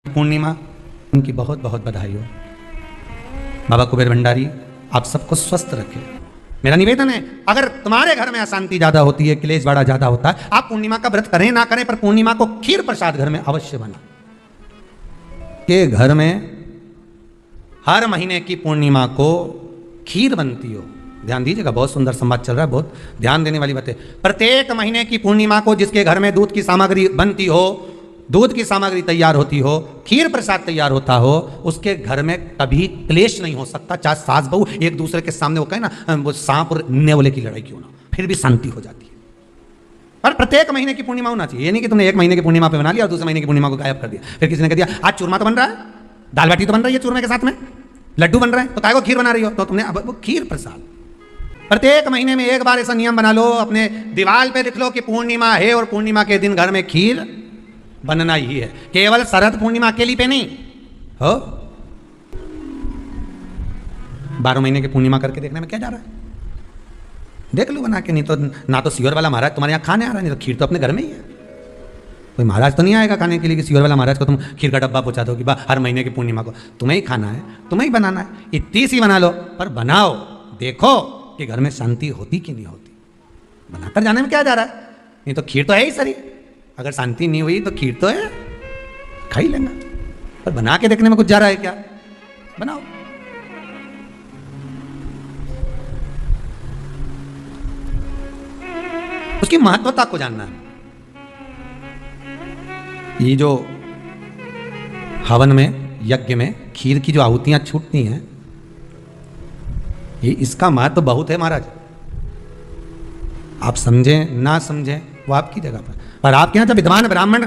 पूर्णिमा, उनकी बहुत बहुत बधाई हो। बाबा कुबेर भंडारी आप सबको स्वस्थ रखें। मेरा निवेदन है, अगर तुम्हारे घर में अशांति ज्यादा होती है, क्लेश बड़ा ज्यादा होता है, आप पूर्णिमा का व्रत करें ना करें, पर पूर्णिमा को खीर प्रसाद घर में अवश्य बना के घर में हर महीने की पूर्णिमा को खीर बनती हो। ध्यान दीजिएगा, बहुत सुंदर संवाद चल रहा है, बहुत ध्यान देने वाली बात है। प्रत्येक महीने की पूर्णिमा को जिसके घर में दूध की सामग्री बनती हो, दूध की सामग्री तैयार होती हो, खीर प्रसाद तैयार होता हो, उसके घर में कभी क्लेश नहीं हो सकता। चाहे सास बहू एक दूसरे के सामने वो कहे ना, वो सांप और नेवले की लड़ाई क्यों ना, फिर भी शांति हो जाती है। पर प्रत्येक महीने की पूर्णिमा होना चाहिए। ये नहीं कि तुमने एक महीने की पूर्णिमा पे बना लिया और दूसरे महीने की पूर्णिमा को गायब कर दिया। फिर किसी ने कह दिया आज चूरमा तो बन रहा है, दाल बाटी तो बन रही है चूरमे के साथ में, लड्डू बन रहे हैं, तो काय को खीर बना रही हो, तो तुमने अब वो खीर प्रसाद। प्रत्येक महीने में एक बार ऐसा नियम बना लो, अपने दीवार पे लिख लो कि पूर्णिमा है और पूर्णिमा के दिन घर में खीर बनना ही है। केवल शरद पूर्णिमा अकेली पे नहीं हो, 12 महीने की पूर्णिमा करके देखने में क्या जा रहा है, देख लो बना के। नहीं तो ना तो सियोर वाला महाराज तुम्हारे यहाँ खाने आ रहा है, नहीं तो खीर तो अपने घर में ही है। कोई महाराज तो नहीं आएगा खाने के लिए कि सियोर वाला महाराज को तुम खीर का डब्बा पहुंचा दो कि हर महीने की पूर्णिमा को तुम्हें ही खाना है, तुम्हें ही बनाना है। इतनी सी बना लो, पर बनाओ, देखो कि घर में शांति होती कि नहीं होती। बनाकर जाने में क्या जा रहा है, नहीं तो खीर तो है ही सरी। अगर शांति नहीं हुई तो खीर तो है, खा ही लेना। पर बना के देखने में कुछ जा रहा है क्या, बनाओ। उसकी महत्वता को जानना है। ये जो हवन में, यज्ञ में खीर की जो आहुतियां छूटती हैं, ये इसका महत्व बहुत है महाराज। आप समझें ना समझें वो आपकी जगह पर आपके यहाँ जब विद्वान ब्राह्मण,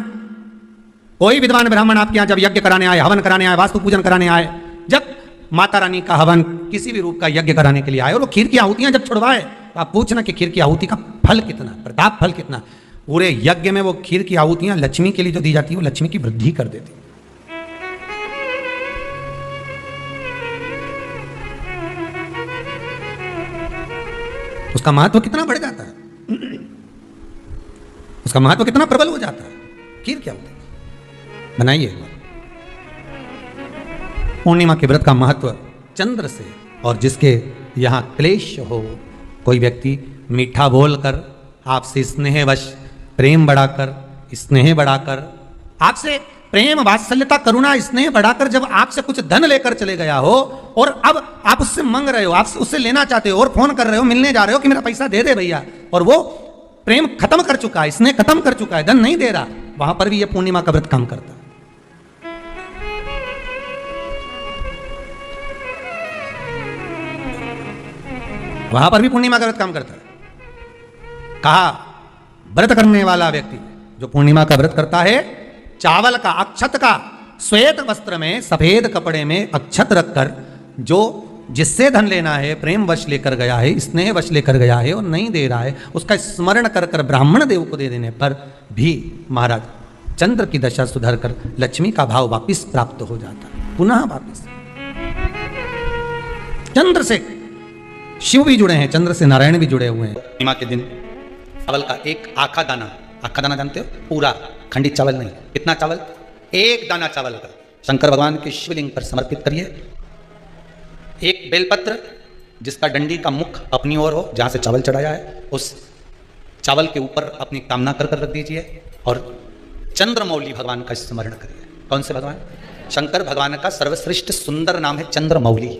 कोई विद्वान ब्राह्मण आपके यहाँ जब यज्ञ कराने आए, हवन कराने आए, वास्तु पूजन कराने आए, जब माता रानी का हवन किसी भी रूप का यज्ञ कराने के लिए आए और वो खीर की आहुतियां जब छुड़वाए, तो आप पूछना कि खीर की आहुति का फल कितना, प्रताप फल कितना। पूरे यज्ञ में वो खीर की आहुतियां लक्ष्मी के लिए जो दी जाती है, वो लक्ष्मी की वृद्धि कर देती। उसका महत्व कितना बढ़ जाता है, उसका महत्व कितना प्रबल हो जाता है। खीर क्या होती है, बनाइए एक बार। पूर्णिमा के व्रत का महत्व चंद्र से, और जिसके यहां क्लेश हो, कोई व्यक्ति मीठा बोलकर, आपसे स्नेहवश प्रेम बढ़ाकर, स्नेह बढ़ाकर, आपसे प्रेम वात्सल्यता करुणा स्नेह बढ़ाकर जब आपसे कुछ धन लेकर चले गया हो, और अब आप उससे मांग रहे हो, आप उससे लेना चाहते हो, और फोन कर रहे हो, मिलने जा रहे हो कि मेरा पैसा दे दे भैया, और वो प्रेम खत्म कर चुका है, स्नेह खत्म कर चुका है, धन नहीं दे रहा, वहां पर भी ये पूर्णिमा का व्रत काम करता है। वहां पर भी पूर्णिमा का व्रत काम करता है। कहा व्रत करने वाला व्यक्ति जो पूर्णिमा का व्रत करता है, चावल का, अक्षत का, श्वेत वस्त्र में, सफेद कपड़े में अक्षत रखकर, जो जिससे धन लेना है, प्रेम वश लेकर गया है, स्नेह वश लेकर गया है और नहीं दे रहा है, उसका स्मरण कर कर ब्राह्मण देव को दे देने पर भी महाराज चंद्र की दशा सुधर कर लक्ष्मी का भाव वापिस प्राप्त हो जाता है, पुनः वापिस। चंद्र से शिव भी जुड़े हैं, चंद्र से नारायण भी जुड़े हुए हैं। पूर्णिमा के दिन चावल का एक आखा दाना, आखा दाना जानते हो, पूरा खंडित चावल नहीं, कितना चावल, एक दाना चावल का शंकर भगवान के शिवलिंग पर समर्पित करिए। एक बेलपत्र जिसका डंडी का मुख अपनी ओर हो, जहां से चावल चढ़ाया है, उस चावल के ऊपर अपनी कामना कर रख दीजिए और चंद्रमौली भगवान का स्मरण करिए। कौन से भगवान, शंकर भगवान का सर्वश्रेष्ठ सुंदर नाम है चंद्रमौली।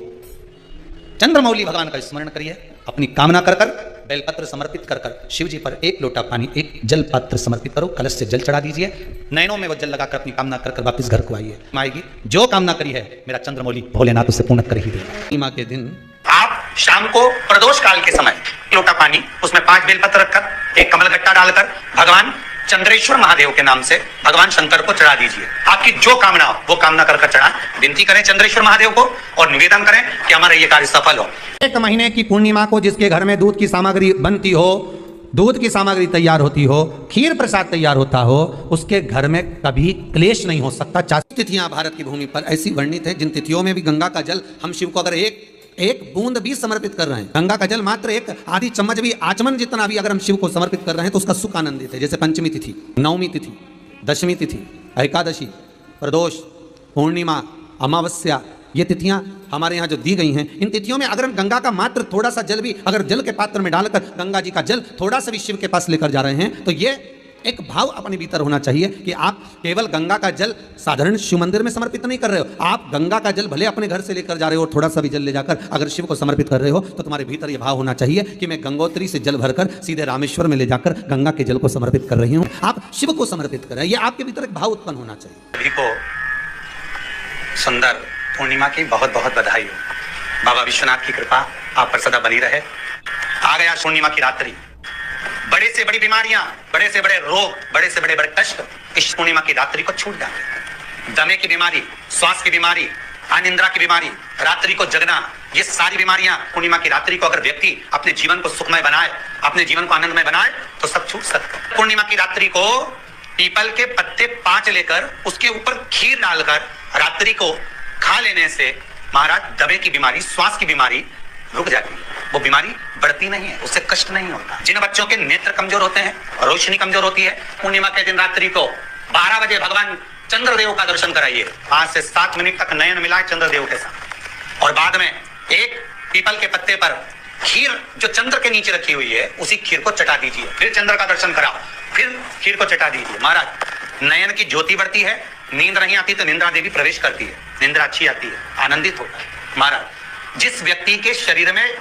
चंद्रमौली भगवान का स्मरण करिए, अपनी कामना कर कर बेलपत्र समर्पित कर कर शिव जी पर एक लोटा पानी, एक जल पात्र समर्पित करो, कलश से जल चढ़ा दीजिए, नयनों में वो जल लगाकर अपनी कामना कर कर वापिस घर को आइए। आएगी जो कामना करी है, मेरा चंद्रमौली भोलेनाथ उसे पूर्ण कर ही देगा। पूर्णिमा के दिन आप शाम को प्रदोष काल के समय लोटा पानी, उसमें 5 बेलपत्र रखकर, एक कमलगट्टा डालकर भगवान चंद्रेश्वर महादेव के नाम से भगवान शंकर को चढ़ा दीजिए। आपकी जो कामना हो वो कामना कर चढ़ा, विनती करें चंद्रेश्वर महादेव को और निवेदन करें कि हमारा ये कार्य सफल हो। एक महीने की पूर्णिमा को जिसके घर में दूध की सामग्री बनती हो, दूध की सामग्री तैयार होती हो, खीर प्रसाद तैयार होता हो, उसके घर में कभी क्लेश नहीं हो सकता। 4 तिथियां भारत की भूमि पर ऐसी वर्णित है, जिन तिथियों में भी गंगा का जल हम शिव को अगर एक बूंद भी समर्पित कर रहे हैं, गंगा का जल मात्र एक आधी चम्मच भी, आचमन जितना भी अगर हम शिव को समर्पित कर रहे हैं, तो उसका सुख आनंदित है। जैसे पंचमी तिथि, नवमी तिथि, दशमी तिथि, एकादशी, प्रदोष, पूर्णिमा, अमावस्या, ये तिथियां हमारे यहाँ जो दी गई हैं, इन तिथियों में अगर हम गंगा का मात्र थोड़ा सा जल भी अगर जल के पात्र में डालकर गंगा जी का जल थोड़ा सा भी शिव के पास लेकर जा रहे हैं, तो ये एक भाव अपने भीतर होना चाहिए कि आप केवल गंगा का जल साधारण शिव मंदिर में समर्पित नहीं कर रहे हो, आप गंगा का जल भले अपने घर से लेकर जा रहे हो और थोड़ा सा भी जल ले जाकर अगर शिव को समर्पित कर रहे हो, तो तुम्हारे भीतर यह भाव होना चाहिए कि मैं गंगोत्री से जल भरकर सीधे रामेश्वर में ले जाकर गंगा के जल को समर्पित कर रही हूँ, आप शिव को समर्पित कर रहे हैं। यह आपके भीतर एक भाव उत्पन्न होना चाहिए। सभी को सुंदर पूर्णिमा की बहुत बहुत बधाई हो। बाबा विश्वनाथ की कृपा आप पर सदा बनी रहे। आ गया पूर्णिमा की रात्रि, बड़े से बड़ी बीमारियां, बड़े से बड़े रोग, बड़े से बड़े कष्ट इस पूर्णिमा की रात्रि को छूट जाते। दमे की बीमारी, श्वास की बीमारी, अनिद्रा की बीमारी, रात्रि को जगना, ये सारी बीमारियां पूर्णिमा की रात्रि को अगर व्यक्ति अपने जीवन को सुखमय बनाए, अपने जीवन को आनंदमय बनाए, तो सब छूट सकता है। पूर्णिमा की रात्रि को पीपल के पत्ते 5 लेकर उसके ऊपर खीर डालकर रात्रि को खा लेने से महाराज दमे की बीमारी, श्वास की बीमारी रुक जाती है, वो बीमारी बढ़ती नहीं है, उससे कष्ट नहीं होता। जिन बच्चों के नेत्र कमजोर होते हैं, रोशनी कमजोर होती है, पूर्णिमा के दिन रात्रि को 12 बजे भगवान चंद्रदेव का दर्शन कराइए। 5 से 7 मिनट तक नयन मिलाए चंद्रदेव के साथ, और बाद में एक पीपल के पत्ते पर खीर जो चंद्र के नीचे रखी हुई है, उसी खीर को चटा दीजिए। फिर चंद्र का दर्शन कराओ, फिर खीर को चटा दीजिए। महाराज नयन की ज्योति बढ़ती है, नींद नहीं आती तो निंद्रा देवी प्रवेश करती है, निंद्रा अच्छी आती है, आनंदित होता है। महाराज जिस व्यक्ति के शरीर में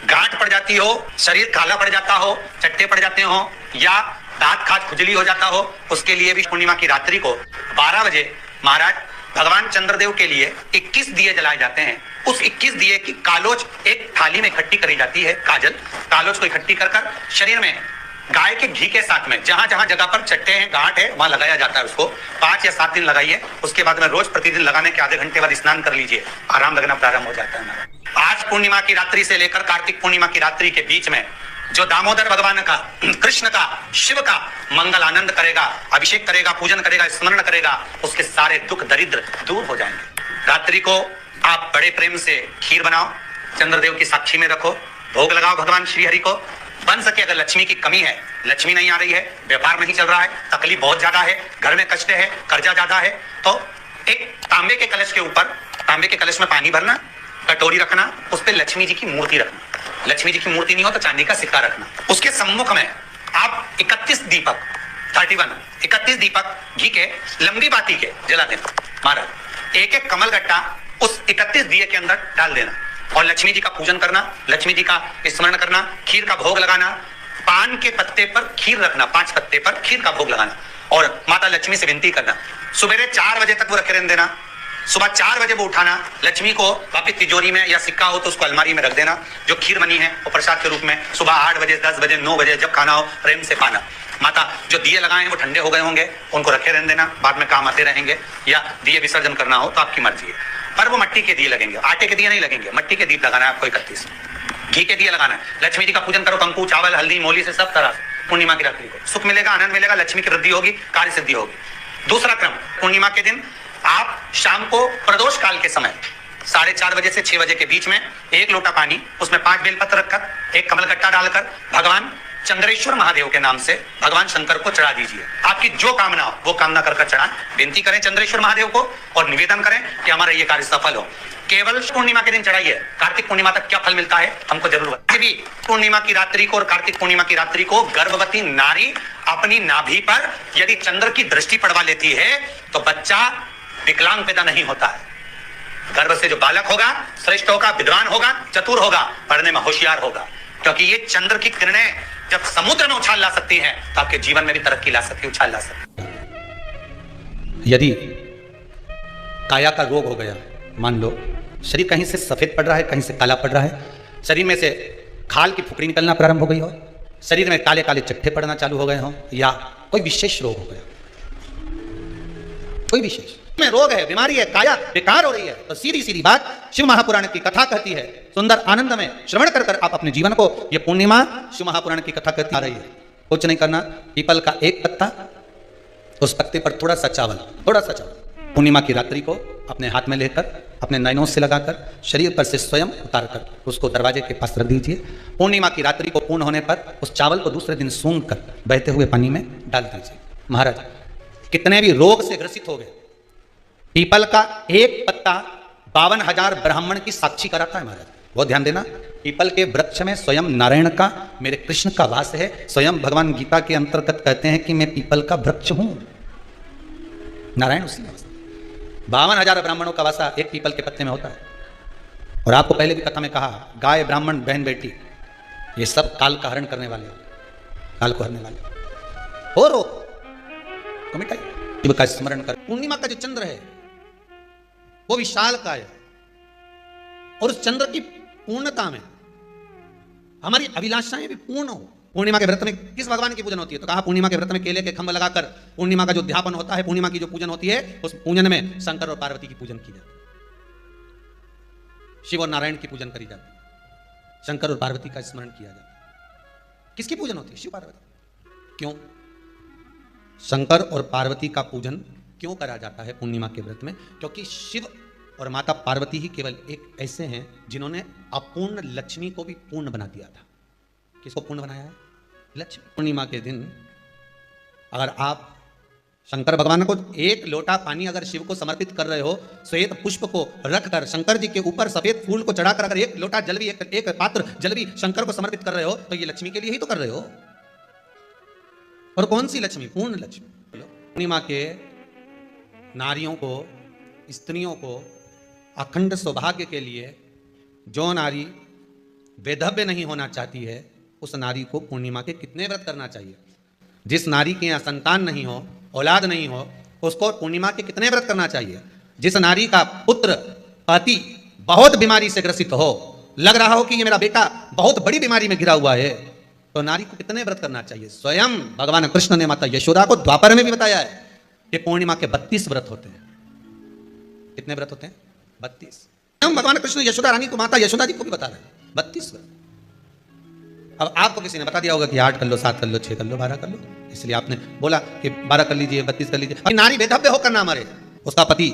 गांठ पड़ जाती हो, शरीर काला पड़ जाता हो, चट्टे पड़ जाते हो, या दांत खाज खुजली हो जाता हो, उसके लिए भी पूर्णिमा की रात्रि को 12 बजे महाराज भगवान चंद्रदेव के लिए 21 दिए जलाए जाते हैं। उस 21 दिए की कालोच एक थाली में इकट्ठी करी जाती है, काजल कालोच को इकट्ठी कर शरीर में गाय के घी के साथ में जहां जहां जगह पर चट्टे हैं, गांठ है, वहां लगाया जाता है। उसको 5 या 7 दिन लगाइए, उसके बाद में रोज प्रतिदिन लगाने के आधे घंटे बाद स्नान कर लीजिए, आराम लगना प्रारंभ हो जाता है। आज पूर्णिमा की रात्रि से लेकर कार्तिक पूर्णिमा की रात्रि के बीच में जो दामोदर भगवान का, कृष्ण का, शिव का मंगल आनंद करेगा, अभिषेक करेगा, पूजन करेगा, स्मरण करेगा, उसके सारे दुख दरिद्र दूर हो जाएंगे। रात्रि को आप बड़े प्रेम से खीर बनाओ, चंद्रदेव की साक्षी में रखो, भोग लगाओ भगवान श्री हरि को। बन सके अगर लक्ष्मी की कमी है, लक्ष्मी नहीं आ रही है, व्यापार नहीं चल रहा है, तकलीफ बहुत ज्यादा है, घर में कष्ट है, कर्जा ज्यादा है, तो एक तांबे के कलश के ऊपर, तांबे के कलश में पानी भरना, कटोरी रखना, उस पर लक्ष्मी जी की मूर्ति रखना। लक्ष्मी जी की मूर्ति नहीं हो तो चांदी का सिक्का रखना। उसके सम्मुख में आप 31 दीपक घी के लंबी बाती के जला देना। महाराज एक एक कमल गट्टा उस 31 दिए के अंदर डाल देना और लक्ष्मी जी का पूजन करना, लक्ष्मी जी का स्मरण करना, खीर का भोग लगाना, पान के पत्ते पर खीर रखना, 5 पत्ते पर खीर का भोग लगाना और माता लक्ष्मी से विनती करना। सुबह 4 बजे तक वो रखे रहने देना, सुबह 4 बजे वो उठाना, लक्ष्मी को वापिस तिजोरी में या सिक्का हो तो उसको अलमारी में रख देना। जो खीर बनी है वो प्रसाद के रूप में सुबह 8 बजे, 10 बजे, 9 बजे जब खाना हो प्रेम से पाना। माता जो दिए लगाए हैं वो ठंडे हो गए होंगे, उनको रखे रहने देना, बाद में काम आते रहेंगे, या दिए विसर्जन करना हो तो आपकी मर्जी है, पर वो मिट्टी के दिए लगेंगे, आटे के दिए नहीं लगेंगे, मिट्टी के दीप लगाना है आपको। 31 घी के दिए लगाना है। लक्ष्मी जी का पूजन करो, कंकु, चावल, हल्दी, मोली से सब तरह से। पूर्णिमा की रात्रि को सुख मिलेगा, आनंद मिलेगा, लक्ष्मी की वृद्धि होगी, कार्य सिद्धि होगी। दूसरा क्रम, पूर्णिमा के दिन आप शाम को प्रदोष काल के समय 4:30 बजे से 6 बजे के बीच में 1 लोटा पानी, उसमें 5 बेलपत्र रखकर, 1 कमलगट्टा डालकर भगवान चंद्रेश्वर महादेव के नाम से भगवान शंकर को चढ़ा दीजिए। आपकी जो कामना हो वो कामना कर चढ़ाएं, विनती करें चंद्रेश्वर महादेव को और निवेदन करें कि हमारा ये कार्य सफल हो। केवल पूर्णिमा के दिन चढ़ाइए, कार्तिक पूर्णिमा तक क्या फल मिलता है हमको जरूर बताइए। पूर्णिमा की रात्रि को और कार्तिक पूर्णिमा की रात्रि को गर्भवती नारी अपनी नाभि पर यदि चंद्र की दृष्टि पड़वा लेती है तो बच्चा विकलांग पैदा नहीं होता है। गर्भ से जो बालक होगा श्रेष्ठ होगा, विद्वान होगा, चतुर होगा, पढ़ने में होशियार होगा, क्योंकि ये चंद्र की किरणें जब समुद्र में उछाल ला सकती हैं तो आपके जीवन में भी तरक्की ला सकती है, उछाल ला सकती है। यदि काया का रोग हो गया, मान लो शरीर कहीं से सफेद पड़ रहा है, कहीं से काला पड़ रहा है, शरीर में से खाल की फुकरी निकलना प्रारंभ हो गई हो, शरीर में काले काले चट्टे पड़ना चालू हो गए हो, या कोई विशेष रोग हो गया, कोई विशेष में रोग है, बीमारी है, काया बेकार हो रही है, तो सीधी सीधी बात शिव महापुराण की कथा कहती है, सुंदर आनंद में श्रवण कर कर आप अपने जीवन को, ये पूर्णिमा शिव महापुराण की कथा कहती आ रही है। कुछ नहीं करना, पीपल का 1 पत्ता, उस पत्ते पर थोड़ा सा चावल, पूर्णिमा की रात्रि को अपने हाथ में लेकर अपने नयनों से लगाकर शरीर पर से स्वयं उतार कर उसको दरवाजे के पास रख दीजिए। पूर्णिमा की रात्रि को पूर्ण होने पर उस चावल को दूसरे दिन सूंघ कर बहते हुए पानी में डाल दीजिए। महाराज कितने भी रोग से ग्रसित हो गए, पीपल का एक पत्ता 52,000 ब्राह्मण की साक्षी कराता है महाराज। बहुत ध्यान देना, पीपल के वृक्ष में स्वयं नारायण का, मेरे कृष्ण का वास है। स्वयं भगवान गीता के अंतर्गत कहते हैं कि मैं पीपल का वृक्ष हूं, नारायण उसी में 52,000 ब्राह्मणों का वासा एक पीपल के पत्ते में होता है। और आपको पहले भी कथा में कहा, गाय ब्राह्मण बहन बेटी ये सब काल का हरण करने वाले, काल को हरने वाले हो। रो को मिटाइए, शिव का स्मरण कर। पूर्णिमा का जो चंद्र है वो विशाल का है, और उस चंद्र की पूर्णता में हमारी अभिलाषाएं भी पूर्ण हो। पूर्णिमा के व्रत में किस भगवान की पूजन होती है? तो कहा पूर्णिमा के व्रत में केले के खंभ लगाकर पूर्णिमा का जो ध्यापन होता है, पूर्णिमा की जो पूजन होती है, उस पूजन में शंकर और पार्वती की पूजन की जाती है, शिव और नारायण की पूजन करी जाती है, शंकर और पार्वती का स्मरण किया जाता है। किसकी पूजन होती है? शिव पार्वती। क्यों शंकर और पार्वती का पूजन क्यों करा जाता है पूर्णिमा के व्रत में? क्योंकि शिव और माता पार्वती ही केवल एक ऐसे हैं जिन्होंने अपूर्ण लक्ष्मी को भी पूर्ण बना दिया था। किसको पूर्ण बनाया है? लक्ष्मी। पूर्णिमा के दिन अगर आप शंकर भगवान को एक लोटा पानी अगर शिव को समर्पित कर रहे हो, श्वेत पुष्प को रखकर शंकर जी के ऊपर सफेद फूल को चढ़ाकर अगर एक लोटा जल भी, एक पात्र जल भी शंकर को समर्पित कर रहे हो, तो ये लक्ष्मी के लिए ही तो कर रहे हो। और कौन सी लक्ष्मी? पूर्ण लक्ष्मी। पूर्णिमा के नारियों को, स्त्रियों को अखंड सौभाग्य के लिए, जो नारी वैधव्य नहीं होना चाहती है, उस नारी को पूर्णिमा के कितने व्रत करना चाहिए? जिस नारी के यहाँ संतान नहीं हो, औलाद नहीं हो, उसको पूर्णिमा के कितने व्रत करना चाहिए? जिस नारी का पुत्र, पति बहुत बीमारी से ग्रसित हो, लग रहा हो कि ये मेरा बेटा बहुत बड़ी बीमारी में घिरा हुआ है, तो नारी को कितने व्रत करना चाहिए? स्वयं भगवान कृष्ण ने माता यशोदा को द्वापर में भी बताया है कि पूर्णिमा के 32 व्रत होते हैं। कितने व्रत होते हैं? 32। भगवान कृष्ण यशोदा रानी को, माता यशोदा जी को भी बता रहे हैं 32 व्रत। अब आपको किसी ने बता दिया होगा कि 8 कर लो, 7 कर लो, 6 कर लो, 12 कर लो, इसलिए आपने बोला कि 12 कर लीजिए, 32 कर लीजिए। नारी वैधव्य होकर ना मरे, उसका पति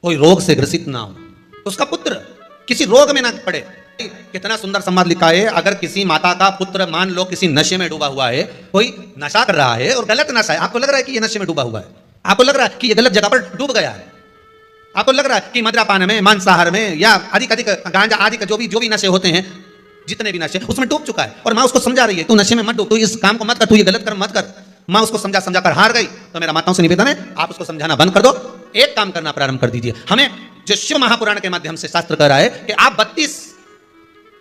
कोई रोग से ग्रसित ना हो, उसका पुत्र किसी रोग में ना पड़े। कितना सुंदर संवाद लिखा है, अगर किसी माता का पुत्र मान लो किसी नशे में डूबा हुआ है, कोई नशा कर रहा है और गलत नशा है, आपको लग रहा है कि ये नशे में डूबा हुआ है, आपको लग रहा है कि ये गलत जगह पर डूब गया है, आपको लग रहा है कि मद्यपान में, मांसाहार में या अधिक गांजा आदि का जो भी नशे होते हैं, जितने भी नशे, उसमें डूब चुका है, और माँ उसको समझा रही है तू नशे में मत डूब, तू इस काम को मत कर, तू ये गलत कर्म मत कर। माँ उसको समझा कर हार गई, तो मेरा माताओं से निवेदन है आप उसको समझाना बंद कर दो, एक काम करना प्रारंभ कर दीजिए। हमें जो शिव महापुराण के माध्यम से शास्त्र कह रहा है कि आप 32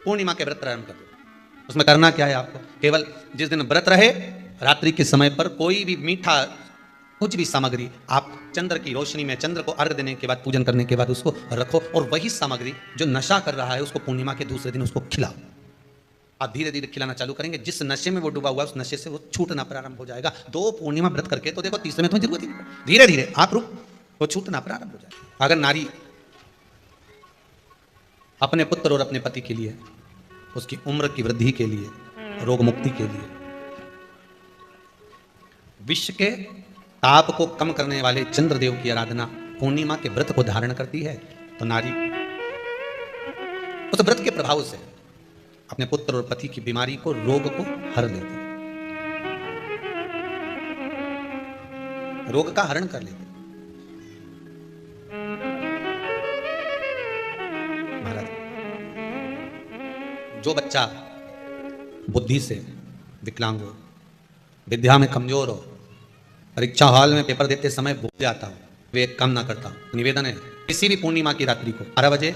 पूर्णिमा के व्रत प्रारंभ कर दो। उसमें करना क्या है? आपको केवल जिस दिन व्रत रहे, रात्रि के समय पर कोई भी मीठा कुछ भी सामग्री आप चंद्र की रोशनी में, चंद्र को अर्घ देने के बाद, पूजन करने के बाद उसको रखो, और वही सामग्री जो नशा कर रहा है उसको पूर्णिमा के दूसरे दिन उसको खिलाओ। आप धीरे धीरे खिलाना चालू करेंगे, जिस नशे में वो डूबा हुआ है उस नशे से वो छूटना प्रारंभ हो जाएगा। 2 पूर्णिमा व्रत करके तो देखो, तीसरे में तुम्हें जरूरत ही नहीं, धीरे धीरे आप रुक, वो छूटना प्रारंभ हो जाएगा। अगर नारी अपने पुत्र और अपने पति के लिए, उसकी उम्र की वृद्धि के लिए, रोग मुक्ति के लिए, विश्व के ताप को कम करने वाले चंद्रदेव की आराधना पूर्णिमा के व्रत को धारण करती है, तो नारी उस व्रत के प्रभाव से अपने पुत्र और पति की बीमारी को, रोग को हर लेती है, रोग का हरण कर लेती है। महाराज, जो बच्चा बुद्धि से विकलांग हो, विद्या में कमजोर हो, परीक्षा हॉल में पेपर देते समय भूल जाता हूं, वे एक काम ना करता हूं, निवेदन है किसी भी पूर्णिमा की रात्रि को 12 बजे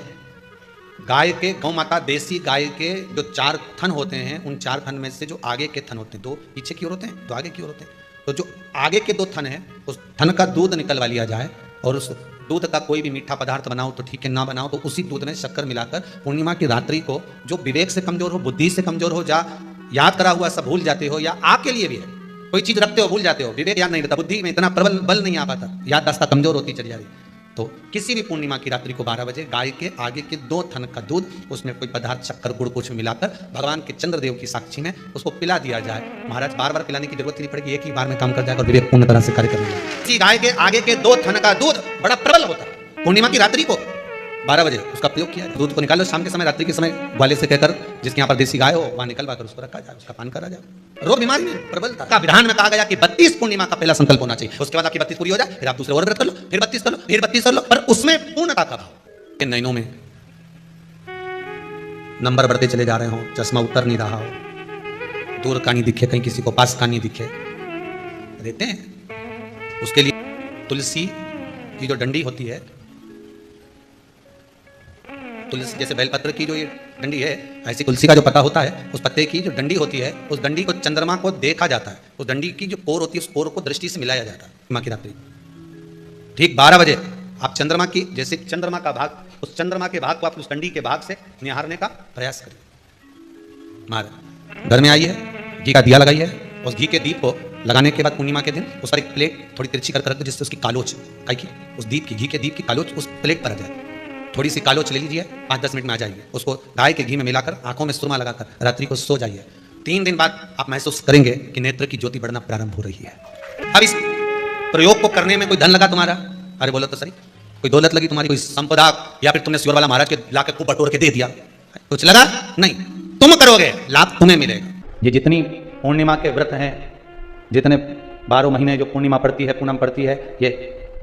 गाय के, गौ माता देसी गाय के जो 4 थन होते हैं, उन 4 थन में से जो आगे के थन होते हैं, 2 पीछे की ओर होते हैं, 2 आगे की ओर होते हैं, तो जो आगे के 2 थन हैं उस थन का दूध निकलवा लिया जाए, और उस दूध का कोई भी मीठा पदार्थ बनाओ तो ठीक है, ना बनाओ तो उसी दूध में शक्कर मिलाकर पूर्णिमा की रात्रि को, जो विवेक से कमजोर हो, बुद्धि से कमजोर हो, जा याद करा हुआ सब भूल जाते हो, या आपके लिए भी है कोई चीज रखते हो भूल जाते हो, विवेक याद नहीं रहता, बुद्धि में इतना प्रबल बल नहीं आ पाता, याददाश्त कमजोर होती चली जा रही, तो किसी भी पूर्णिमा की रात्रि को 12 बजे गाय के आगे के 2 थन का दूध, उसमें कोई पदार्थ, शक्कर, गुड़ कुछ मिलाकर भगवान के चंद्रदेव की साक्षी में उसको पिला दिया जाए। महाराज, बार बार पिलाने की जरूरत नहीं पड़ेगी, एक ही बार में काम कर जाएगा और विवेक पूर्ण तरह से कार्य करेगा। इसी गाय के आगे के 2 थन का दूध बड़ा प्रबल होता है, पूर्णिमा की रात्रि को 12 बजे उसका प्रयोग किया जाए। दूध को निकालो शाम के समय, रात्रि के समय ग्वाले से कहकर जिसके यहाँ पर देसी गाय हो वहां निकलवा कर उसको रखा जाए, उसका पान करा जाए। रोग बीमारी में प्रबलता का विधान में कहा गया कि 32 पूर्णिमा का पहला संकल्प होना चाहिए, उसके बाद आपकी 32 पूरी हो जाए, फिर आप दूसरे और व्रत कर लो, फिर 32 कर लो, फिर 32 कर लो, पर उसमें पूर्णता का भाव। इन नैनों में नंबर बढ़ते चले जा रहे हो, चश्मा उतर नहीं रहा हो, दूर का नहीं दिखे, कहीं किसी को पास का नहीं दिखे, देते हैं। उसके लिए तुलसी की जो डंडी होती है, तुलसी जैसे बेलपत्र की जो ये डंडी है, ऐसी तुलसी का जो पत्ता होता है, उस पत्ते की जो डंडी होती है, उस डंडी को चंद्रमा को देखा जाता है, उस डंडी की जो कोर होती है, उस कोर को दृष्टि से मिलाया जाता है माँ की रात्रि। ठीक 12 बजे आप चंद्रमा की, जैसे चंद्रमा का भाग, उस चंद्रमा के भाग को आप उस डंडी के भाग से निहारने का प्रयास करिए। महाराज घर में आइए, घी का दिया लगाइए, उस घी के दीप को लगाने के बाद पूर्णिमा के दिन उस पर एक प्लेट थोड़ी तिरछी करके रख दो, जिससे उसकी कालोच की उस दीप की, घी के दीप की कालोच उस प्लेट पर आ जाए। थोड़ी सी कालोच ले लीजिए, 5-10 मिनट में आ जाइए, उसको गाय के घी में मिलाकर आंखों में सुरमा लगाकर रात्रि को सो जाइए। 3 दिन बाद आप महसूस करेंगे कि नेत्र की ज्योति बढ़ना प्रारंभ हो रही है। अब इस प्रयोग को करने में कोई धन लगा तुम्हारा? अरे बोलो तो सही, कोई दौलत लगी तुम्हारी, कोई संपदा, या फिर तुमने शिवर वाला महाराज के लाके खूब बटोर के दे दिया, कुछ लगा? नहीं, तुम करोगे, लाभ तुम्हें मिलेगा। ये जितनी पूर्णिमा के व्रत हैं, जितने 12 महीने जो पूर्णिमा पड़ती है, पूनम पड़ती है, ये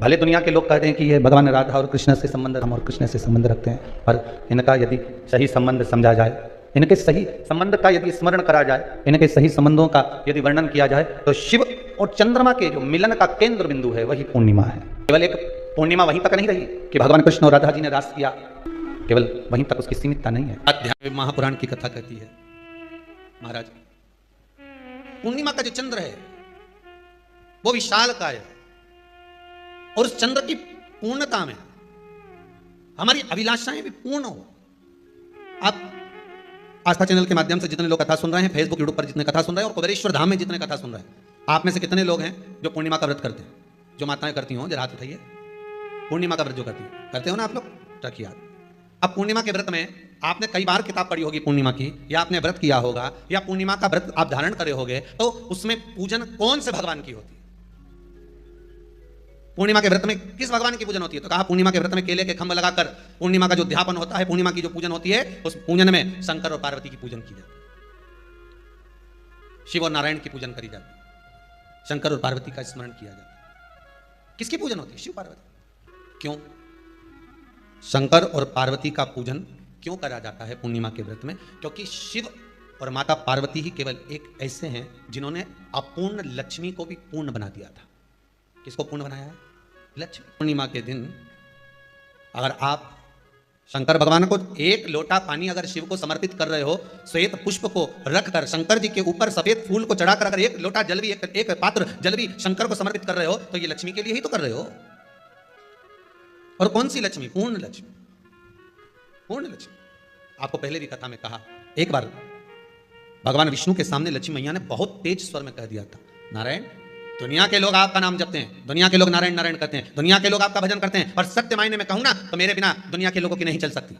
भले दुनिया के लोग कहते हैं कि ये भगवान राधा और कृष्ण से संबंध, हम और कृष्ण से संबंध रखते हैं, पर इनका यदि सही संबंध समझा जाए, इनके सही संबंध का यदि स्मरण करा जाए, इनके सही संबंधों का यदि वर्णन किया जाए, तो शिव और चंद्रमा के जो मिलन का केंद्र बिंदु है वही पूर्णिमा है। केवल एक पूर्णिमा वहीं तक नहीं रही कि भगवान कृष्ण और राधा जी ने रास किया, केवल वहीं तक उसकी सीमितता नहीं है। अध्यात्म महापुराण की कथा कहती है, महाराज पूर्णिमा का जो चंद्र है वो विशाल काय है, और उस चंद्र की पूर्णता में हमारी अभिलाषाएं भी पूर्ण हो। आप आस्था चैनल के माध्यम से जितने लोग कथा सुन रहे हैं, फेसबुक यूट्यूब पर जितने कथा सुन रहे हैं, और कुबेरेश्वर धाम में जितने कथा सुन रहे हैं, आप में से कितने लोग हैं जो पूर्णिमा का व्रत करते हैं? जो माताएं करती हो जरा हाथ उठाइए। पूर्णिमा का व्रत जो करते हो ना आप लोग, रखिए याद। अब पूर्णिमा के व्रत में आपने कई बार किताब पढ़ी होगी पूर्णिमा की, या आपने व्रत किया होगा, या पूर्णिमा का व्रत आप धारण करे होगे, तो उसमें पूजन कौन से भगवान की होती है? पूर्णिमा के व्रत में किस भगवान की पूजन होती है? तो कहा पूर्णिमा के व्रत में केले के खंभ लगाकर पूर्णिमा का जो ध्यापन होता है, पूर्णिमा की जो पूजन होती है, उस पूजन में शंकर और पार्वती की पूजन की जाती है, शिव और नारायण की पूजन करी जाती है, शंकर और पार्वती का स्मरण किया जाता है। किसकी पूजन होती है? शिव पार्वती। क्यों शंकर और पार्वती का पूजन क्यों करा जाता है पूर्णिमा के व्रत में? क्योंकि शिव और माता पार्वती ही केवल एक ऐसे हैं जिन्होंने अपूर्ण लक्ष्मी को भी पूर्ण बना दिया था। किसको पूर्ण बनाया है? लक्ष्मी। पूर्णिमा के दिन अगर आप शंकर भगवान को एक लोटा पानी अगर शिव को समर्पित कर रहे हो, श्वेत पुष्प को रखकर शंकर जी के ऊपर सफेद फूल को चढ़ाकर अगर एक लोटा जल भी, एक पात्र जल भी शंकर को समर्पित कर रहे हो, तो ये लक्ष्मी के लिए ही तो कर रहे हो। और कौन सी लक्ष्मी? पूर्ण लक्ष्मी। पूर्ण लक्ष्मी। आपको पहले भी कथा में कहा, एक बार भगवान विष्णु के सामने लक्ष्मी मैया ने बहुत तेज स्वर में कह दिया था, नारायण, दुनिया के लोग आपका नाम जपते हैं, दुनिया के लोग नारायण नारायण करते हैं, दुनिया के लोग आपका भजन करते हैं, और सत्य मायने में कहूं ना तो मेरे बिना दुनिया के लोगों की नहीं चल सकती,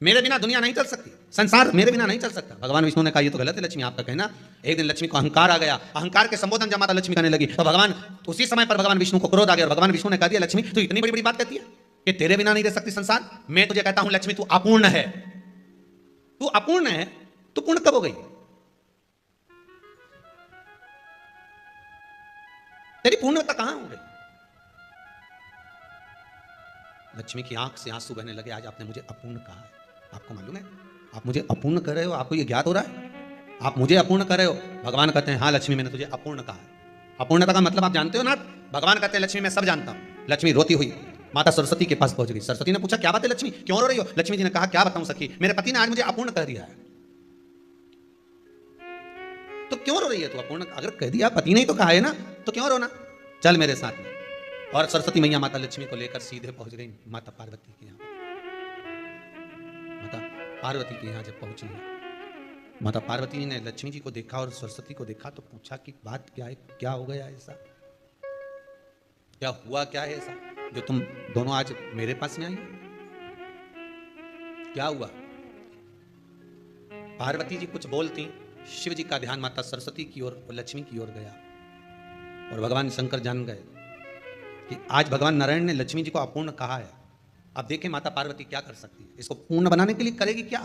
मेरे बिना दुनिया नहीं चल सकती, संसार मेरे बिना नहीं चल सकता। भगवान विष्णु ने कहा ये तो गलत है लक्ष्मी आपका कहना। एक दिन लक्ष्मी को अहंकार आ गया, अहंकार के संबोधन जब माता लक्ष्मी करने लगी तो भगवान उसी समय पर भगवान विष्णु को क्रोध आ गया, और भगवान विष्णु ने कह दिया, लक्ष्मी तू इतनी बड़ी बड़ी बात कहती है कि तेरे बिना नहीं रह सकती संसार? मैं तुझे कहता हूं लक्ष्मी तू अपूर्ण है, तू अपूर्ण है, तू पूर्ण कब हो गई? तेरी पूर्णता कहां हो गई? लक्ष्मी की आंख से आंसू बहने लगे, आज आपने मुझे अपूर्ण कहा है। आपको मालूम है आप मुझे अपूर्ण कर रहे हो? आपको ये ज्ञात हो रहा है आप मुझे अपूर्ण कर रहे हो? भगवान कहते हैं हाँ लक्ष्मी मैंने तुझे अपूर्ण कहा है। अपूर्णता का मतलब आप जानते हो ना? भगवान कहते हैं लक्ष्मी मैं सब जानता हूं। लक्ष्मी रोती हुई माता सरस्वती के पास पहुंच गई। सरस्वती ने पूछा क्या बात है लक्ष्मी, क्यों रो रही हो? लक्ष्मी जी ने कहा क्या बताऊं सखी, मेरे पति ने आज मुझे अपूर्ण कह दिया है। तो क्यों रो रही है तू? अपूर्ण अगर कह दिया, पति ने ही तो कहा है ना, तो क्यों रोना? चल मेरे साथ में। और सरस्वती मैया माता लक्ष्मी को लेकर सीधे पहुंच गई माता पार्वती के यहाँ। माता पार्वती के यहाँ जब पहुंची, माता पार्वती ने लक्ष्मी जी को देखा और सरस्वती को देखा तो पूछा कि बात क्या है, क्या हो गया ऐसा, क्या हुआ, क्या है ऐसा जो तुम दोनों आज मेरे पास में आई? क्या हुआ? पार्वती जी कुछ बोलती, शिव जी का ध्यान माता सरस्वती की ओर और लक्ष्मी की ओर गया, और भगवान शंकर जान गए कि आज भगवान नारायण ने लक्ष्मी जी को अपूर्ण कहा है। अब देखें माता पार्वती क्या कर सकती है, इसको पूर्ण बनाने के लिए करेगी क्या?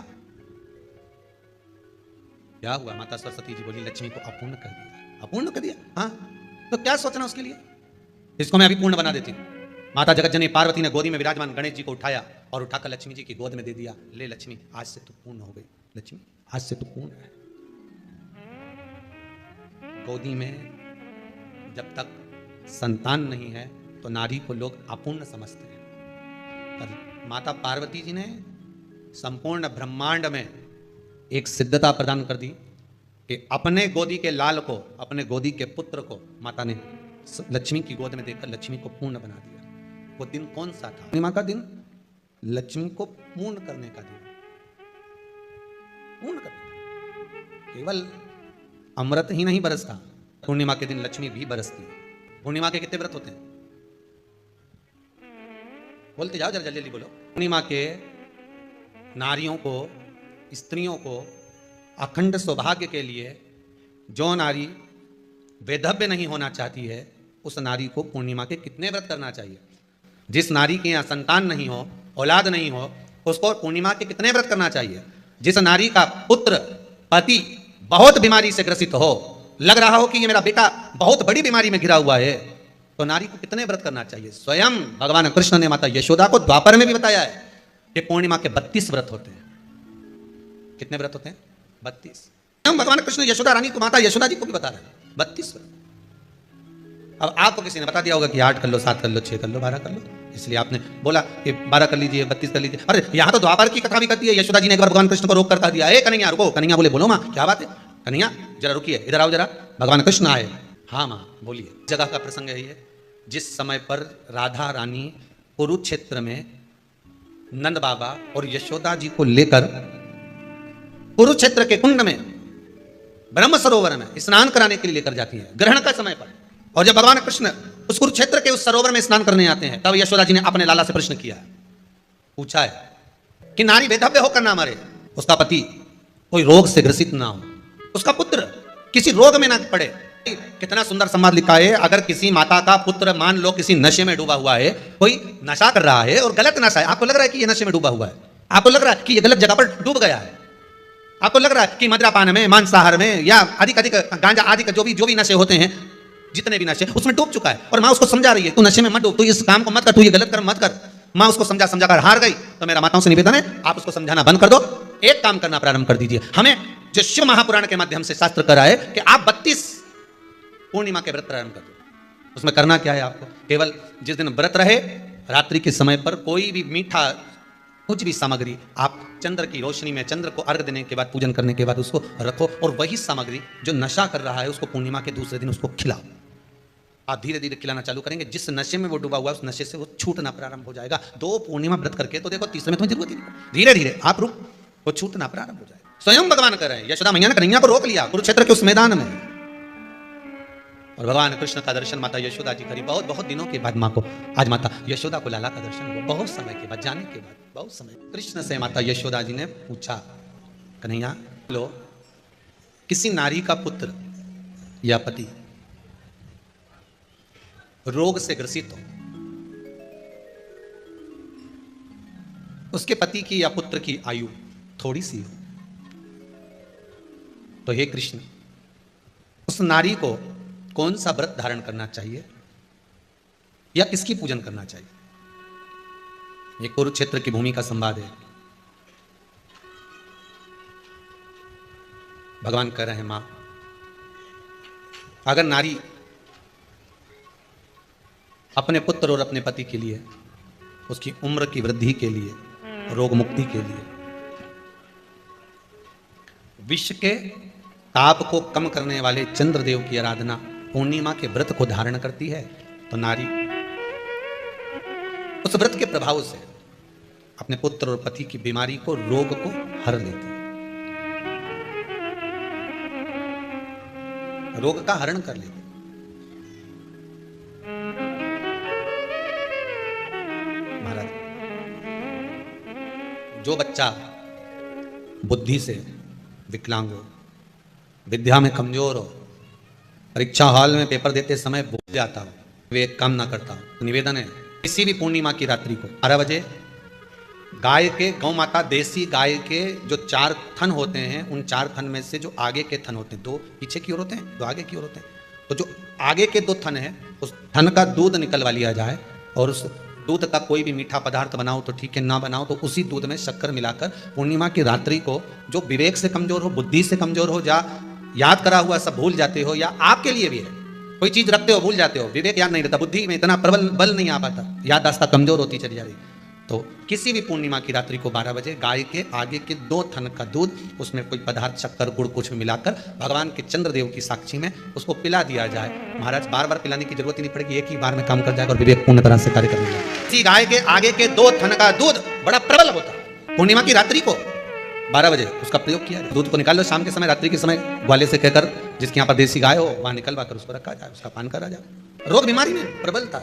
क्या हुआ? माता सरस्वती जी बोली लक्ष्मी को अपूर्ण कर दिया। अपूर्ण कर दिया? हाँ, तो क्या सोचना उसके लिए, इसको मैं अभी पूर्ण बना देती हूँ। माता जगतजननी पार्वती ने गोदी में विराजमान गणेश जी को उठाया और उठाकर लक्ष्मी जी की गोद में दे दिया। ले लक्ष्मी, आज से तू पूर्ण हो गई। लक्ष्मी आज से तू पूर्ण है। गोदी में जब तक संतान नहीं है तो नारी को लोग अपूर्ण समझते हैं, पर माता पार्वती जी ने संपूर्ण ब्रह्मांड में एक सिद्धता प्रदान कर दी कि अपने गोदी के लाल को, अपने गोदी के पुत्र को माता ने लक्ष्मी की गोद में देकर लक्ष्मी को पूर्ण बना दिया। वो दिन कौन सा था? पूर्णिमा का दिन, लक्ष्मी को पूर्ण करने का दिन। पूर्ण करने, केवल अमृत ही नहीं बरसता, पूर्णिमा के दिन लक्ष्मी भी बरसती है। पूर्णिमा के कितने व्रत होते हैं? बोलते जाओ, जरा जल्दी जल्दी बोलो। पूर्णिमा के नारियों को, स्त्रियों को अखंड सौभाग्य के लिए, जो नारी वैधव्य नहीं होना चाहती है उस नारी को पूर्णिमा के कितने व्रत करना चाहिए? जिस नारी के यहाँ संतान नहीं हो, औलाद नहीं हो, उसको पूर्णिमा के कितने व्रत करना चाहिए? जिस नारी का पुत्र, पति बहुत बीमारी से ग्रसित हो, लग रहा हो कि ये मेरा बेटा बहुत बड़ी बीमारी में घिरा हुआ है, तो नारी को कितने व्रत करना चाहिए? स्वयं भगवान कृष्ण ने माता यशोदा को द्वापर में भी बताया है कि पूर्णिमा के 32 व्रत होते हैं। कितने व्रत होते हैं? 32। भगवान कृष्ण यशोदा रानी को, माता यशोदा जी को भी बता रहे हैं 32 व्रत। अब आपको किसी ने बता दिया होगा कि 8 कर लो, 7 कर लो, 6 कर लो, 12 कर लो, इसलिए आपने बोला कि 12 कर लीजिए, 32 कर लीजिए। अरे यहाँ तो द्वापर की कथा भी करती है। यशोदा जी ने एक बार भगवान कृष्ण को रोक कर दिया, ए कन्हैया रुको। कन्हैया बोले बोलो माँ, क्या बात है? कन्हैया जरा रुकिए, इधर आओ जरा। भगवान कृष्ण आए। हाँ माँ बोलिए। जगह का प्रसंग है ये, जिस समय पर राधा रानी कुरुक्षेत्र में नंद बाबा और यशोदा जी को लेकर कुरुक्षेत्र के कुंड में, ब्रह्म सरोवर में स्नान कराने के लिए लेकर जाती है ग्रहण का समय पर। और जब भगवान कृष्ण उस कुरुक्षेत्र के उस सरोवर में स्नान करने आते हैं, तब यशोदा जी ने अपने लाला से प्रश्न किया, पूछा है कि नारी वैधव्य होकर ना मरे, उसका पति कोई रोग से ग्रसित ना हो, उसका पुत्र किसी रोग में ना पड़े। कितना सुंदर संवाद लिखा है। अगर किसी माता का पुत्र मान लो किसी नशे में डूबा हुआ है, कोई नशा कर रहा है और गलत नशा है, आपको लग रहा है कि ये नशे में डूबा हुआ है, आपको लग रहा है कि ये गलत जगह पर डूब गया है, आपको लग रहा है कि मदिरापान में, मांसाहार में या अधिक गांजा आदि का जो भी नशे होते हैं, जितने भी नशे, उसमें डूब चुका है। और माँ उसको समझा रही है, तू नशे में मत डूब, तू इस काम को मत कर, तू ये गलत कर्म मत कर। माँ उसको समझा कर हार गई। तो मेरा माताओं से निवेदन है, आप उसको समझाना बंद कर दो, एक काम करना प्रारंभ कर दीजिए। हमें जो शिव महापुराण के माध्यम से शास्त्र करा है कि आप 32 पूर्णिमा के व्रत प्रारंभ कर दो। उसमें करना क्या है आपको? केवल जिस दिन व्रत रहे, रात्रि के समय पर कोई भी मीठा, कुछ भी सामग्री आप चंद्र की रोशनी में, चंद्र को अर्घ देने के बाद, पूजन करने के बाद उसको रखो, और वही सामग्री जो नशा कर रहा है उसको पूर्णिमा के दूसरे दिन उसको खिलाओ। आप धीरे धीरे खिलाना चालू करेंगे, जिस नशे में वो डूबा हुआ है उस नशे से वो छूटना प्रारंभ हो जाएगा। 2 पूर्णिमा व्रत करके तो देखो, तीसरे में तुम्हें जरूरत ही नहीं, धीरे धीरे आप रुक, वो छूटना प्रारंभ हो जाएगा। स्वयं भगवान कर रहे हैं, यशोदा मैया ने कन्हैया को रोक लिया कुरुक्षेत्र के उस मैदान में, और भगवान कृष्ण का दर्शन माता यशोदा जी करी। बहुत बहुत दिनों के बाद माँ को, आज माता यशोदा को लाला का दर्शन हुआ, बहुत समय के बाद, जाने के बाद बहुत समय। कृष्ण से माता यशोदा जी ने पूछा, कन्हैया लो, किसी नारी का पुत्र या पति रोग से ग्रसित हो, उसके पति की या पुत्र की आयु थोड़ी सी हो, तो हे कृष्ण, उस नारी को कौन सा व्रत धारण करना चाहिए या किसकी पूजन करना चाहिए? ये कुरुक्षेत्र की भूमि का संवाद है। भगवान कह रहे हैं, मां, अगर नारी अपने पुत्र और अपने पति के लिए, उसकी उम्र की वृद्धि के लिए, रोग मुक्ति के लिए, विश्व के ताप को कम करने वाले चंद्रदेव की आराधना, पूर्णिमा के व्रत को धारण करती है, तो नारी उस व्रत के प्रभाव से अपने पुत्र और पति की बीमारी को, रोग को हर लेती है, रोग का हरण कर लेती है। महाराज, जो बच्चा बुद्धि से विकलांग हो, विद्या में कमजोर हो, परीक्षा हॉल में पेपर देते समय भूल जाता हो, वे एक काम ना करता हो, तो निवेदन है, किसी भी पूर्णिमा की रात्रि को 12 बजे गाय के, गौ माता देसी गाय के जो 4 थन होते हैं, उन 4 थन में से जो आगे के थन होते हैं, 2 पीछे की ओर होते हैं, 2 आगे की ओर होते हैं, तो जो आगे के 2 थन है, उस थन का दूध निकलवा लिया जाए और उस दूध का कोई भी मीठा पदार्थ बनाओ तो ठीक है, ना बनाओ तो उसी दूध में शक्कर मिलाकर पूर्णिमा की रात्रि को, जो विवेक से कमजोर हो, बुद्धि से कमजोर हो, या याद करा हुआ सब भूल जाते हो, या आपके लिए भी है कोई चीज रखते हो भूल जाते हो, विवेक याद नहीं रहता, बुद्धि में इतना प्रबल बल नहीं आ पाता, याददाश्त कमजोर होती चली जा रही, तो किसी भी पूर्णिमा की रात्रि को 12 बजे गाय के आगे के 2 थन का दूध, उसमें कोई पदार्थ, शक्कर, गुड़ कुछ भी मिलाकर भगवान के चंद्रदेव की साक्षी में उसको पिला दिया जाए। महाराज बार बार पिलाने की जरूरत ही नहीं पड़ेगी, एक ही बार में काम कर जाएगा और विवेक पूर्ण तरह से कार्य करने लगेगा। इसी गाय के आगे के 2 थन का दूध बड़ा प्रबल होता है, पूर्णिमा की रात्रि को 12 बजे उसका प्रयोग किया जाए। दूध को निकाल लो शाम के समय, रात्रि के समय ग्वाले से कहकर, जिसके यहाँ पर देसी गाय हो वहां निकलवा कर उसको रखा जाए, उसका पान करा जाए। रोग बीमारी में प्रबलता,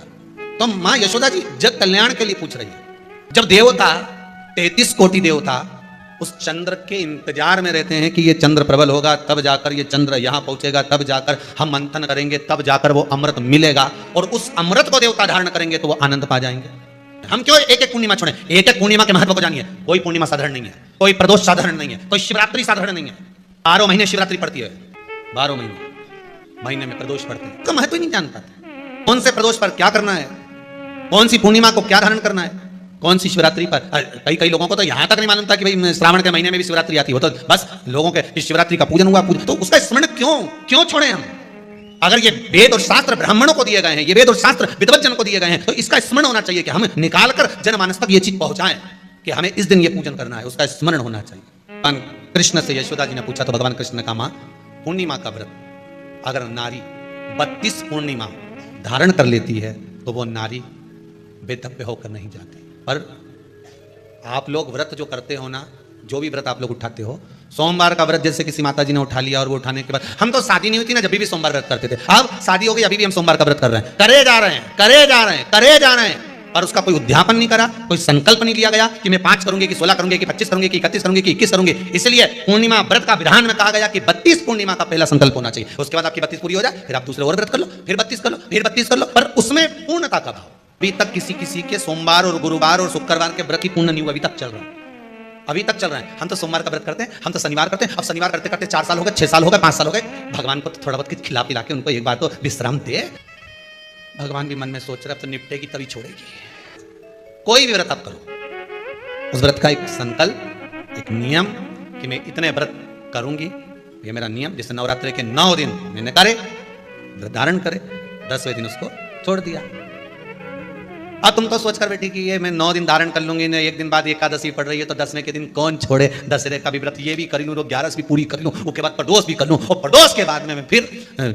तो माँ यशोदा जी जग कल्याण के लिए पूछ रही है। जब देवता 33 कोटि देवता उस चंद्र के इंतजार में रहते हैं कि ये चंद्र प्रबल होगा, तब जाकर ये चंद्र यहां पहुंचेगा, तब जाकर हम मंथन करेंगे, तब जाकर वो अमृत मिलेगा, और उस अमृत को देवता धारण करेंगे तो वो आनंद पा जाएंगे। हम क्यों एक एक पूर्णिमा छोड़े? एक एक पूर्णिमा के महत्व को जानिए। कोई पूर्णिमा साधारण नहीं है, कोई प्रदोष साधारण नहीं है, कोई शिवरात्रि साधारण नहीं है। 12 महीने शिवरात्रि पड़ती है, 12 महीने में प्रदोष पड़ते हैं, तो महत्व ही नहीं जान पाते। कौन से प्रदोष पर क्या करना है, कौन सी पूर्णिमा को क्या धारण करना है, कौन सी शिवरात्रि पर। कई लोगों को तो यहां तक नहीं मालूम था कि भाई श्रावण के महीने में भी शिवरात्रि आती हो, तो बस लोगों के इस शिवरात्रि का पूजन हुआ, तो उसका स्मरण क्यों छोड़े हम? अगर ये वेद और शास्त्र ब्राह्मणों को दिए गए हैं, ये वेद और शास्त्र विद्वत जन को दिए गए हैं, तो इसका स्मरण होना चाहिए कि हम निकालकर जनमानस तक ये चीज पहुंचाएं कि हमें इस दिन ये पूजन करना है, उसका स्मरण होना चाहिए। भगवान कृष्ण से यशोदा जी ने पूछा तो भगवान कृष्ण ने कहा, मां पूर्णिमा का व्रत अगर नारी 32 पूर्णिमा धारण कर लेती है तो वो नारी बेतव्य होकर नहीं जाती। पर आप लोग व्रत जो करते हो ना, जो भी व्रत आप लोग उठाते हो, सोमवार का व्रत जैसे किसी माता जी ने उठा लिया और वो उठाने के बाद, हम तो शादी नहीं हुई थी ना जब भी सोमवार व्रत करते थे, अब शादी हो गई अभी भी हम सोमवार का व्रत कर रहे हैं, करे जा रहे हैं, और उसका कोई उद्यापन नहीं करा, कोई संकल्प नहीं लिया गया कि मैं 5 करूंगी कि 16 करूंगी कि 25 करूंगी कि 31 करूंगी कि 21 करूंगी। इसलिए पूर्णिमा व्रत का विधान में कहा गया कि 32 पूर्णिमा का पहला संकल्प होना चाहिए, उसके बाद आपकी 32 पूरी हो जाए, फिर आप दूसरे और व्रत कर लो, फिर 32 कर लो, फिर 32 कर लो, पर उसमें पूर्णता का भाव। अभी तक किसी के सोमवार और गुरुवार और शुक्रवार के व्रत ही पूर्ण नहीं हुआ, अभी तक चल रहा है, अभी तक चल रहा है। हम तो सोमवार का व्रत करते हैं, हम तो शनिवार करते हैं, अब शनिवार करते करते 4 साल हो गए, 6 साल हो गए, 5 साल हो गए। भगवान को तो थोड़ा बहुत खिला पिला के उनको एक बार तो विश्राम दे। भगवान भी मन में सोच रहे अब तो निपटेगी तभी छोड़ेगी। कोई भी व्रत आप करो, उस व्रत का एक संकल्प, एक नियम कि मैं इतने व्रत करूंगी, ये मेरा नियम। जैसे नवरात्रि के 9 दिन मैंने करे, व्रत धारण करे, 10वें दिन उसको छोड़ दिया। अब तुम तो सोच कर बैठी कि ये मैं 9 दिन धारण कर लूंगी, एक दिन बाद एकादशी पड़ रही है तो 10वें के दिन कौन छोड़े, दशहरे का भी व्रत ये भी कर लूं, 11 भी पूरी कर लूं, उसके बाद प्रदोष भी कर लूं, और प्रदोष के बाद में मैं फिर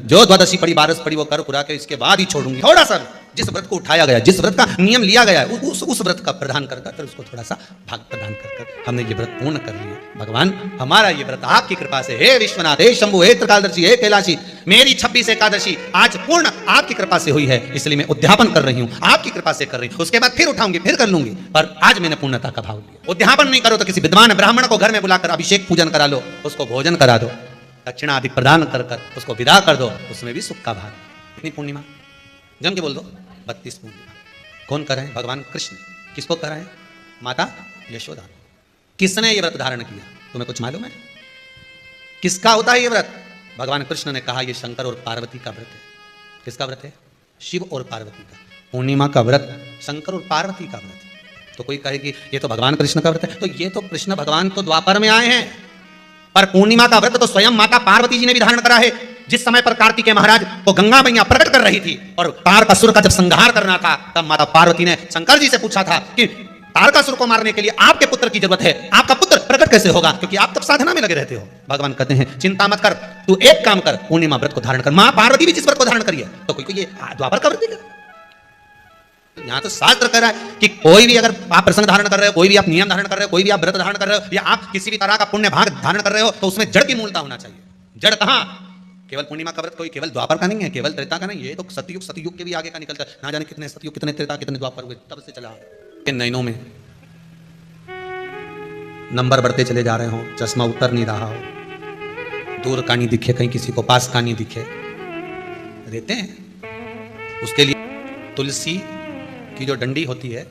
जो द्वादशी पड़ी 12 पड़ी वो कर पुरा के इसके बाद ही छोड़ूंगी। थोड़ा सा जिस व्रत को उठाया गया, जिस व्रत का नियम लिया गया है, उस व्रत का प्रदान कर कर उसको थोड़ा सा भाग प्रदान कर हमने ये व्रत पूर्ण कर लिया। भगवान हमारा ये व्रत आपकी कृपा से, हे विश्वनाथ, हे शंभु, हे त्रिकालदर्शी, हे कैलाशी, मेरी 26 एकादशी आज पूर्ण आपकी कृपा से हुई है, इसलिए मैं उद्यापन कर रही हूँ, आपकी कृपा से कर रही हूँ। उसके बाद फिर उठाऊंगी, फिर कर लूंगी, पर आज मैंने पूर्णता का भाव लिया। उद्यापन नहीं करो तो किसी विद्वान ब्राह्मण को घर में बुलाकर अभिषेक पूजन करा लो, उसको भोजन करा दो, दक्षिणा आदि प्रदान कर कर उसको विदा कर दो, उसमें भी सुख का भाग। इतनी पूर्णिमा जम के बोल दो, 32 पूर्णिमा कौन कराए? भगवान कृष्ण। किसको कराए? माता यशोदा। किसने ये व्रत धारण किया? तुम्हें कुछ मालूम है किसका होता है ये व्रत? भगवान कृष्ण ने कहा ये शंकर और पार्वती का व्रत है। किसका व्रत है? शिव और पार्वती का। पूर्णिमा का व्रत शंकर और पार्वती का व्रत है। तो कोई कहे कि ये तो भगवान कृष्ण का व्रत है, तो ये तो कृष्ण भगवान तो द्वापर में आए हैं, पर पूर्णिमा का व्रत तो स्वयं माता पार्वती जी ने भी धारण करा है। जिस समय पर कार्तिकेय महाराज को गंगा मैया प्रकट कर रही थी और तारकासुर का जब संहार करना था, तब माता पार्वती ने शंकर जी से पूछा था कि तारकासुर को मारने के लिए आपके पुत्र की जरूरत है, आपका पुत्र प्रकट कैसे होगा, क्योंकि आप तब साधना में लगे रहते हो। भगवान कहते हैं चिंता मत कर, तू एक काम कर, पूर्णिमा व्रत को धारण कर। मां पार्वती भी जिस व्रत को धारण करिए, तो कोई ये द्वापर का व्रत है? यहां तो शास्त्र कह रहा है कि कोई भी अगर आप प्रसंग धारण कर रहे हो, कोई भी आप नियम धारण कर रहे हो, कोई भी आप व्रत धारण कर रहे हो, या आप किसी भी तरह का पुण्य भाग धारण कर रहे हो, तो उसमें जड़ की मूलता होना चाहिए। जड़ कहां? केवल पूर्णिमा का व्रत कोई केवल द्वापर का नहीं है, केवल त्रेता का नहीं, ये तो सतयुग के भी आगे का निकलता है। ना जाने कितने सतयुग, कितने त्रेता, कितने द्वापर हुए, तब से चला। इन नैनों में नंबर बढ़ते चले जा रहे हो, चश्मा उतर नहीं रहा हो, दूर का नहीं दिखे, कहीं किसी को पास का नहीं दिखे, रहते हैं। उसके लिए तुलसी की जो डंडी होती है,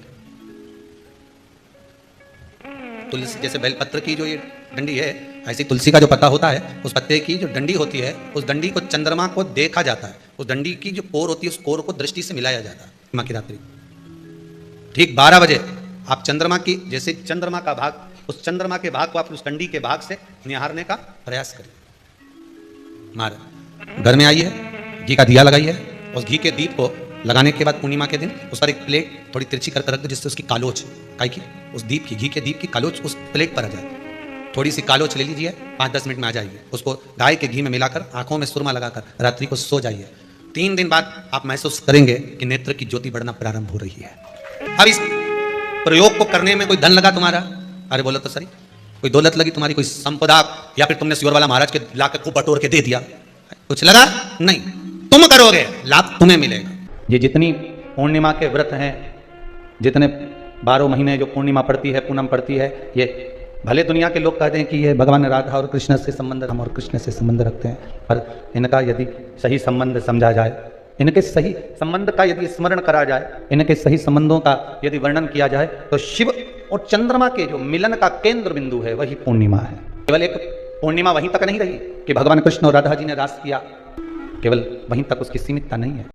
तुलसी जैसे बेलपत्र की जो ये डंडी है, ऐसी तुलसी का जो पत्ता होता है, उस पत्ते की जो डंडी होती है, उस डंडी को चंद्रमा को देखा जाता है। उस डंडी की जो कोर होती है, उस कोर को दृष्टि से मिलाया जाता है पूर्णिमा की रात्रि। ठीक 12 बजे आप चंद्रमा की, जैसे चंद्रमा का भाग, उस चंद्रमा के भाग को आप उस डंडी के भाग से निहारने का प्रयास करिए। हमारे घर में आइए, घी का दिया लगाइए, उस घी के दीप को लगाने के बाद पूर्णिमा के दिन उस पर एक प्लेट थोड़ी तिरछी करके रख दो, जिससे उसकी कालोच काई की उस दीप की, घी के दीप की कालोच उस प्लेट पर आ जाए। थोड़ी सी कालोच ले लीजिए, 5-10 मिनट में आ जाइए। उसको गाय के घी में मिलाकर आंखों में सुरमा लगाकर रात्रि को सो जाइए। 3 दिन बाद आप महसूस करेंगे कि नेत्र की ज्योति बढ़ना प्रारंभ हो रही है। अब इस प्रयोग को करने में कोई धन लगा तुम्हारा? अरे बोलो तो सही। कोई दौलत लगी तुम्हारी, कोई संपदा, या फिर तुमने सियोर वाला महाराज के लाकर खूब बटोर के दे दिया, कुछ लगा? नहीं। तुम करोगे, लाभ तुम्हें मिलेगा। ये जितनी पूर्णिमा के व्रत हैं, जितने 12 महीने जो पूर्णिमा पड़ती है, पूनम पड़ती है, ये भले दुनिया के लोग कहते हैं कि ये भगवान राधा और कृष्ण से संबंध, हम और कृष्ण से संबंध रखते हैं, पर इनका यदि सही संबंध समझा जाए, इनके सही संबंध का यदि स्मरण करा जाए, इनके सही संबंधों का यदि वर्णन किया जाए, तो शिव और चंद्रमा के जो मिलन का केंद्र बिंदु है वही पूर्णिमा है। केवल एक पूर्णिमा वहीं तक नहीं रही कि भगवान कृष्ण और राधा जी ने रास किया, केवल वहीं तक उसकी सीमितता नहीं है।